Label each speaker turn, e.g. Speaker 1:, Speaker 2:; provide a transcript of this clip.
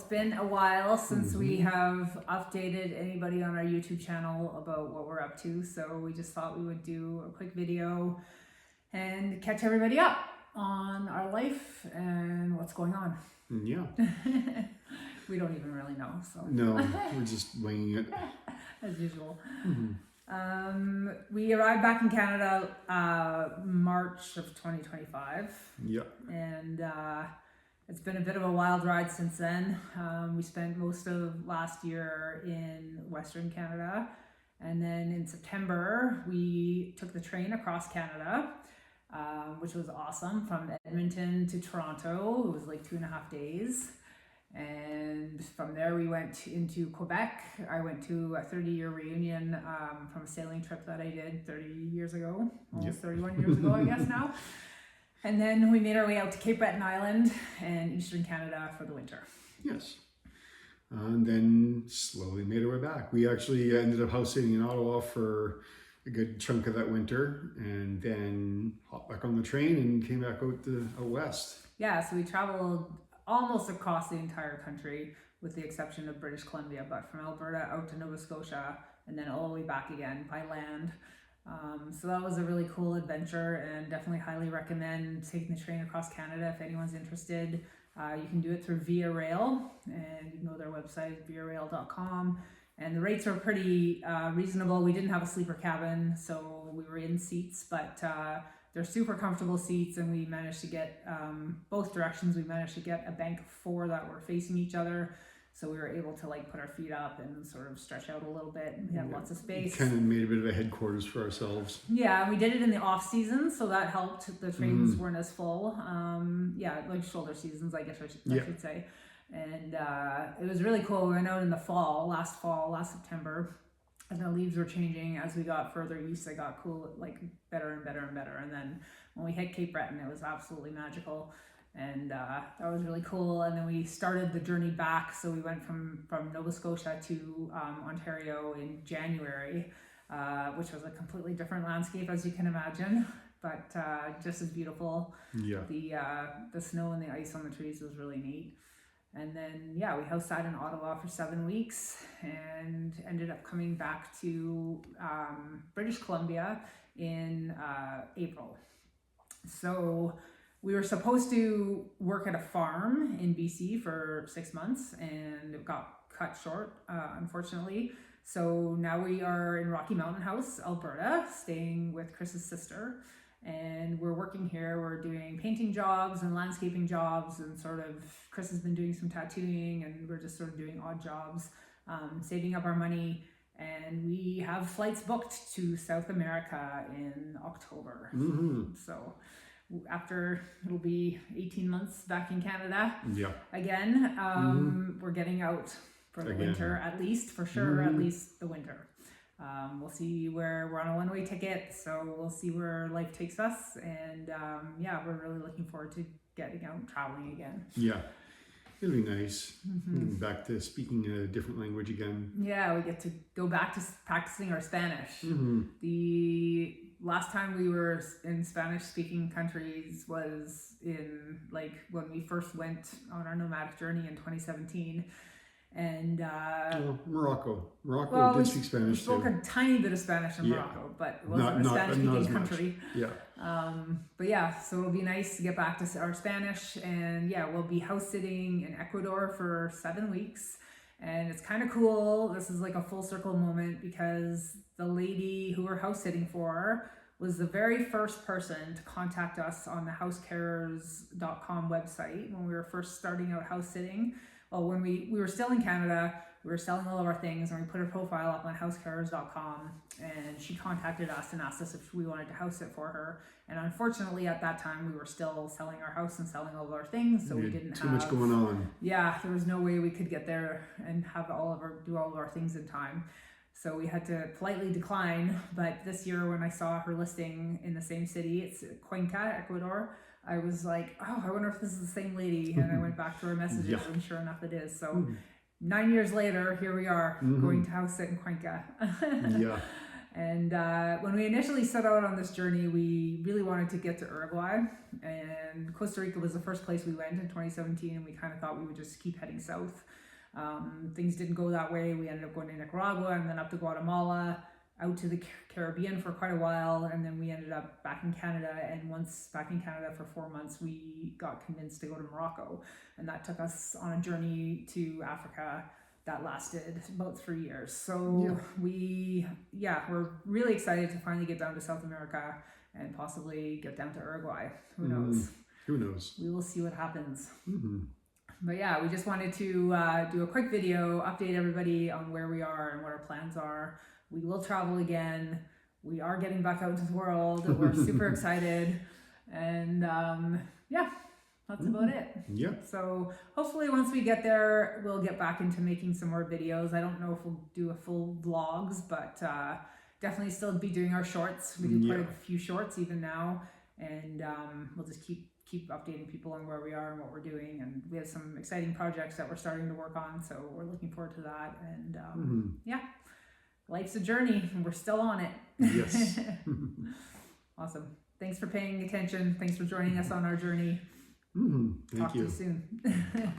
Speaker 1: been a while since we have updated anybody on our YouTube channel about what we're up to, so we just thought we would do a quick video and catch everybody up on our life and what's going on.
Speaker 2: Yeah.
Speaker 1: We don't even really know, so.
Speaker 2: No, we're just winging it.
Speaker 1: As usual. We arrived back in Canada March of 2025.
Speaker 2: Yeah.
Speaker 1: And it's been a bit of a wild ride since then. We spent most of last year in Western Canada. And then in September, we took the train across Canada, which was awesome, from Edmonton to Toronto. It was like 2.5 days. And from there we went into Quebec. I went to a 30-year reunion from a sailing trip that I did 30 years ago, almost 31 years ago, I guess now. And then we made our way out to Cape Breton Island and Eastern Canada for the winter.
Speaker 2: Yes. And then slowly made our way back. We actually ended up house sitting in Ottawa for a good chunk of that winter, and then hopped back on the train and came back out west.
Speaker 1: Yeah, so we traveled almost across the entire country, with the exception of British Columbia, but from Alberta out to Nova Scotia and then all the way back again by land. So that was a really cool adventure, and definitely highly recommend taking the train across Canada if anyone's interested. You can do it through Via Rail, and you can go to their website, viarail.com, and the rates are pretty reasonable. We didn't have a sleeper cabin, so we were in seats, but they're super comfortable seats, and we managed to get both directions. We managed to get a bank of 4 that were facing each other, so we were able to like put our feet up and sort of stretch out a little bit, and we had lots of space.
Speaker 2: Kind of made a bit of a headquarters for ourselves.
Speaker 1: Yeah, we did it in the off season, so that helped. The trains weren't as full. Yeah, like shoulder seasons, I guess I should say. And it was really cool. We went out in the last September. And the leaves were changing as we got further east. It got cool, like better and better and better. And then when we hit Cape Breton, it was absolutely magical. And that was really cool. And then we started the journey back. So we went from Nova Scotia to Ontario in January, which was a completely different landscape, as you can imagine, but just as beautiful.
Speaker 2: Yeah.
Speaker 1: The snow and the ice on the trees was really neat. And then, we house sat in Ottawa for 7 weeks and ended up coming back to British Columbia in April. So we were supposed to work at a farm in BC for 6 months, and it got cut short, unfortunately. So now we are in Rocky Mountain House, Alberta, staying with Chris's sister. And we're working here. We're doing painting jobs and landscaping jobs, and sort of Chris has been doing some tattooing, and we're just sort of doing odd jobs, saving up our money. And we have flights booked to South America in October. So after, it'll be 18 months back in Canada again. We're getting out for the winter, at least, for sure, at least the winter. We'll see where we're on a one-way ticket, so we'll see where life takes us, and we're really looking forward to getting out and traveling again.
Speaker 2: Yeah, it'll be nice. Back to speaking a different language again. Yeah,
Speaker 1: we get to go back to practicing our Spanish. The last time we were in Spanish-speaking countries was in, like, when we first went on our nomadic journey in 2017. And
Speaker 2: Morocco
Speaker 1: did
Speaker 2: speak Spanish.
Speaker 1: We spoke a tiny bit of Spanish in Morocco, but it wasn't a Spanish-speaking country. But so it'll be nice to get back to our Spanish, and we'll be house sitting in Ecuador for 7 weeks, and it's kind of cool. This is like a full circle moment, because the lady who we're house sitting for was the very first person to contact us on the housecarers.com website when we were first starting out house sitting. Well, when we were still in Canada, we were selling all of our things, and we put her profile up on housecarers.com, and she contacted us and asked us if we wanted to house sit for her. And unfortunately, at that time, we were still selling our house and selling all of our things, so we didn't have
Speaker 2: too much going on.
Speaker 1: Yeah, there was no way we could get there and have do all of our things in time. So we had to politely decline. But this year, when I saw her listing in the same city, it's Cuenca, Ecuador, I was like, oh, I wonder if this is the same lady. And I went back to her messages, and sure enough it is. So 9 years later, here we are, going to house sit in Cuenca. And when we initially set out on this journey, we really wanted to get to Uruguay, and Costa Rica was the first place we went in 2017, and we kind of thought we would just keep heading south. Things didn't go that way. We ended up going to Nicaragua and then up to Guatemala, out to the Caribbean for quite a while, and then we ended up back in Canada. And once back in Canada for 4 months, we got convinced to go to Morocco, and that took us on a journey to Africa that lasted about 3 years. So we're really excited to finally get down to South America and possibly get down to Uruguay. Who knows?
Speaker 2: Who knows?
Speaker 1: We will see what happens. But yeah, we just wanted to do a quick video, update everybody on where we are and what our plans are. We will travel again. We are getting back out into the world. We're super excited. And that's about it.
Speaker 2: Yeah.
Speaker 1: So hopefully once we get there, we'll get back into making some more videos. I don't know if we'll do a full vlogs, but definitely still be doing our shorts. We do quite a few shorts even now. And we'll just keep updating people on where we are and what we're doing. And we have some exciting projects that we're starting to work on. So we're looking forward to that. And life's a journey and we're still on it.
Speaker 2: Yes.
Speaker 1: Awesome. Thanks for paying attention. Thanks for joining us on our journey.
Speaker 2: Thank
Speaker 1: Talk
Speaker 2: you.
Speaker 1: to you soon.